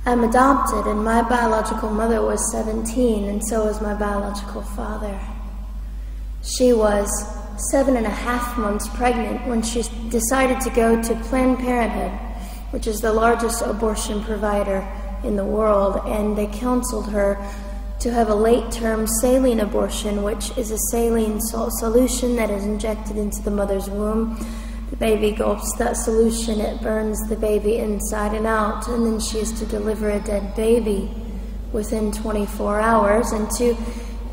I'm adopted, and my biological mother was 17, and so was my biological father. She was 7.5 months pregnant when she decided to go to Planned Parenthood, which is the largest abortion provider in the world, and they counseled her to have a late-term saline abortion, which is a saline solution that is injected into the mother's womb. The baby gulps that solution, it burns the baby inside and out, and then she is to deliver a dead baby within 24 hours. And to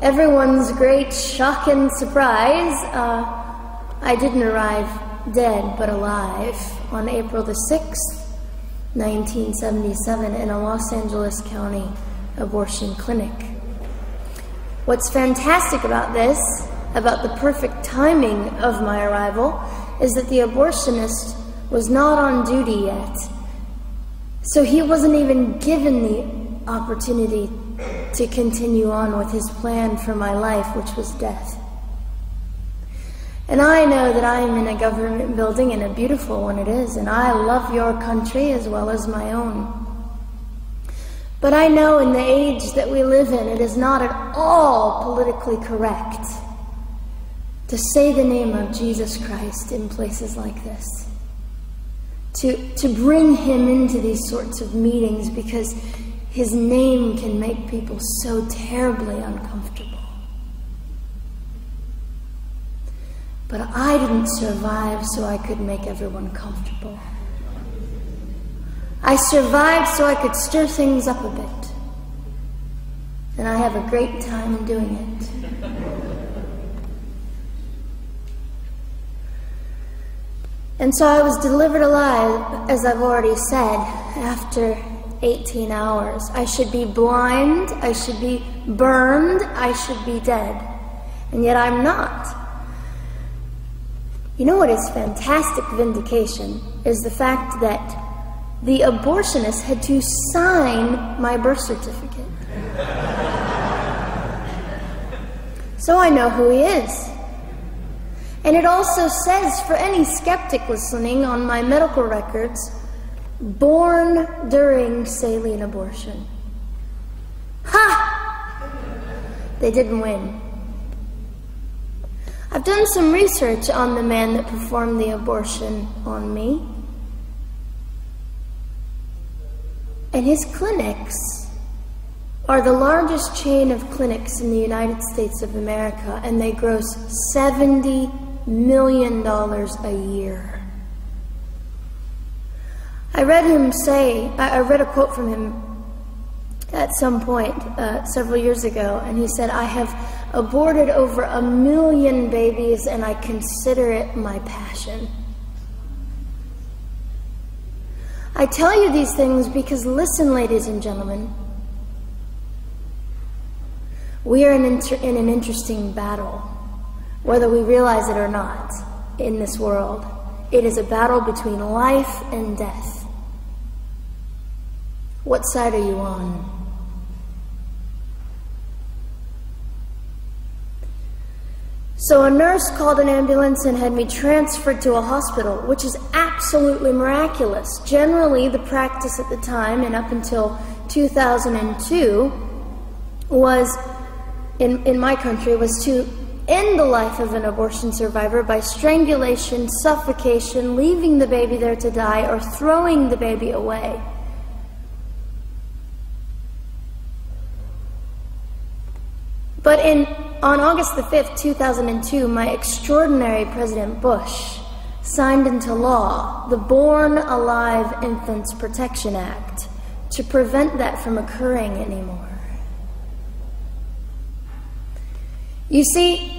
everyone's great shock and surprise, I didn't arrive dead but alive on April the 6th, 1977, in a Los Angeles County abortion clinic. What's fantastic about this, about the perfect timing of my arrival, is that the abortionist was not on duty yet. So he wasn't even given the opportunity to continue on with his plan for my life, which was death. And I know that I am in a government building, and a beautiful one it is, and I love your country as well as my own. But I know in the age that we live in, it is not at all politically correct to say the name of Jesus Christ in places like this. To bring him into these sorts of meetings, because his name can make people so terribly uncomfortable. But I didn't survive so I could make everyone comfortable. I survived so I could stir things up a bit. And I have a great time doing it. And so I was delivered alive, as I've already said, after 18 hours. I should be blind, I should be burned, I should be dead. And yet I'm not. You know what is fantastic vindication is the fact that the abortionist had to sign my birth certificate. So I know who he is. And it also says, for any skeptic listening, on my medical records, born during saline abortion. Ha! They didn't win. I've done some research on the man that performed the abortion on me. And his clinics are the largest chain of clinics in the United States of America, and they gross $70 million a year. I read a quote from him at some point several years ago, and he said, "I have aborted over 1 million babies, and I consider it my passion." I tell you these things because, listen, ladies and gentlemen, we are in an interesting battle, whether we realize it or not, in this world. It is a battle between life and death. What side are you on? So a nurse called an ambulance and had me transferred to a hospital, which is absolutely miraculous. Generally, the practice at the time, and up until 2002, was, in my country, was to end the life of an abortion survivor by strangulation, suffocation, leaving the baby there to die, or throwing the baby away. But on August the 5th, 2002, my extraordinary President Bush signed into law the Born Alive Infants Protection Act to prevent that from occurring anymore. You see,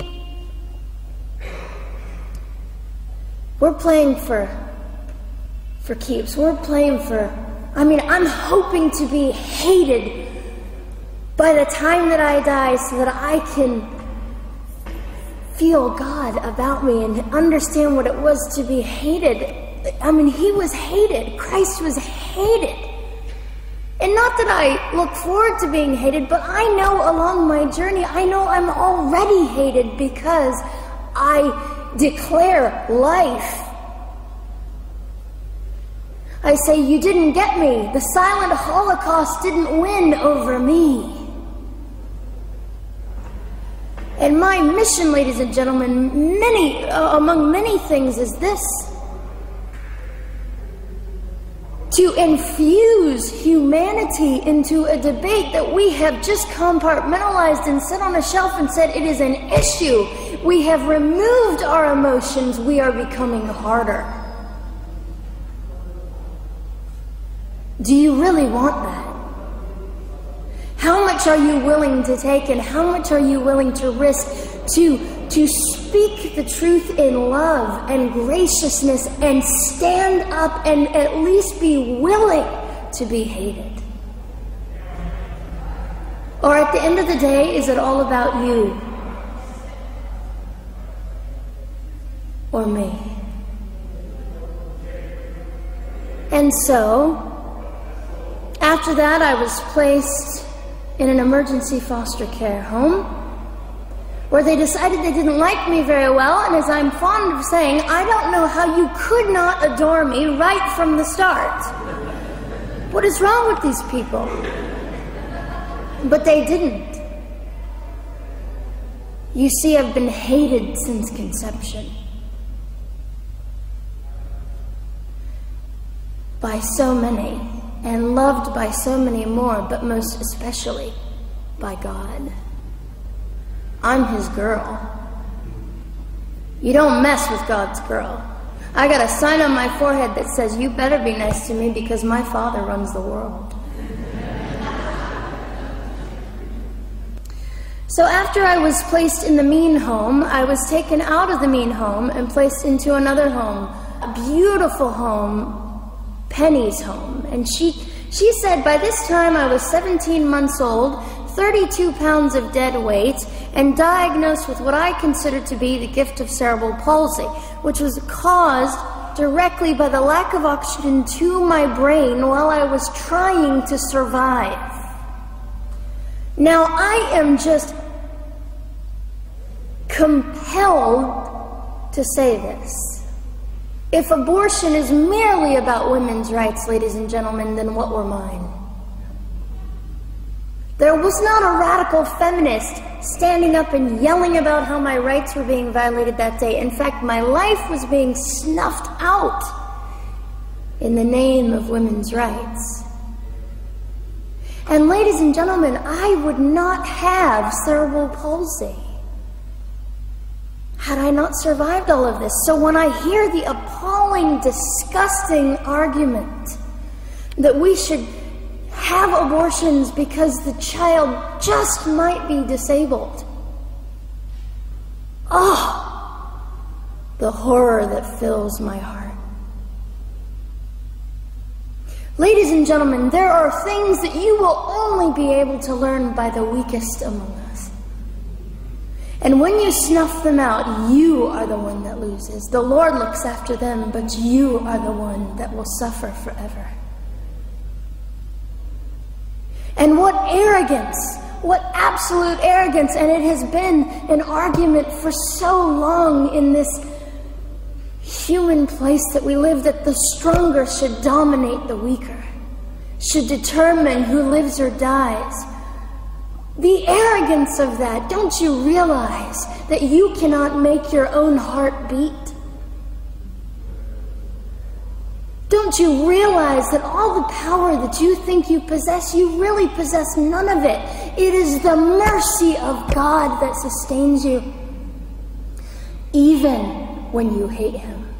we're playing for keeps. We're playing I'm hoping to be hated by the time that I die so that I can feel God about me and understand what it was to be hated. He was hated. Christ was hated. And not that I look forward to being hated, but I know along my journey, I know I'm already hated because I declare life. I say, you didn't get me. The silent Holocaust didn't win over me. And my mission, ladies and gentlemen, among many things, is this: to infuse humanity into a debate that we have just compartmentalized and set on a shelf and said it is an issue. We have removed our emotions. We are becoming harder. Do you really want that? How much are you willing to take, and how much are you willing to risk to speak the truth in love and graciousness and stand up and at least be willing to be hated? Or at the end of the day, is it all about you or me? And so, after that, I was placed in an emergency foster care home where they decided they didn't like me very well, and as I'm fond of saying, I don't know how you could not adore me right from the start. What is wrong with these people? But they didn't. You see, I've been hated since conception by so many, and loved by so many more, but most especially by God. I'm his girl. You don't mess with God's girl. I got a sign on my forehead that says, you better be nice to me because my Father runs the world. So after I was placed in the mean home, I was taken out of the mean home and placed into another home, a beautiful home, Penny's home. And she said by this time I was 17 months old, 32 pounds of dead weight, and diagnosed with what I considered to be the gift of cerebral palsy, which was caused directly by the lack of oxygen to my brain while I was trying to survive. Now, I am just compelled to say this. If abortion is merely about women's rights, ladies and gentlemen, then what were mine? There was not a radical feminist standing up and yelling about how my rights were being violated that day. In fact, my life was being snuffed out in the name of women's rights. And ladies and gentlemen, I would not have cerebral palsy had I not survived all of this. So when I hear the appalling, disgusting argument that we should have abortions because the child just might be disabled, oh, the horror that fills my heart. Ladies and gentlemen, there are things that you will only be able to learn by the weakest among us. And when you snuff them out, you are the one that loses. The Lord looks after them, but you are the one that will suffer forever. And what arrogance, what absolute arrogance, and it has been an argument for so long in this human place that we live, that the stronger should dominate the weaker, should determine who lives or dies. The arrogance of that, don't you realize that you cannot make your own heart beat? Don't you realize that all the power that you think you possess, you really possess none of it? It is the mercy of God that sustains you, even when you hate him.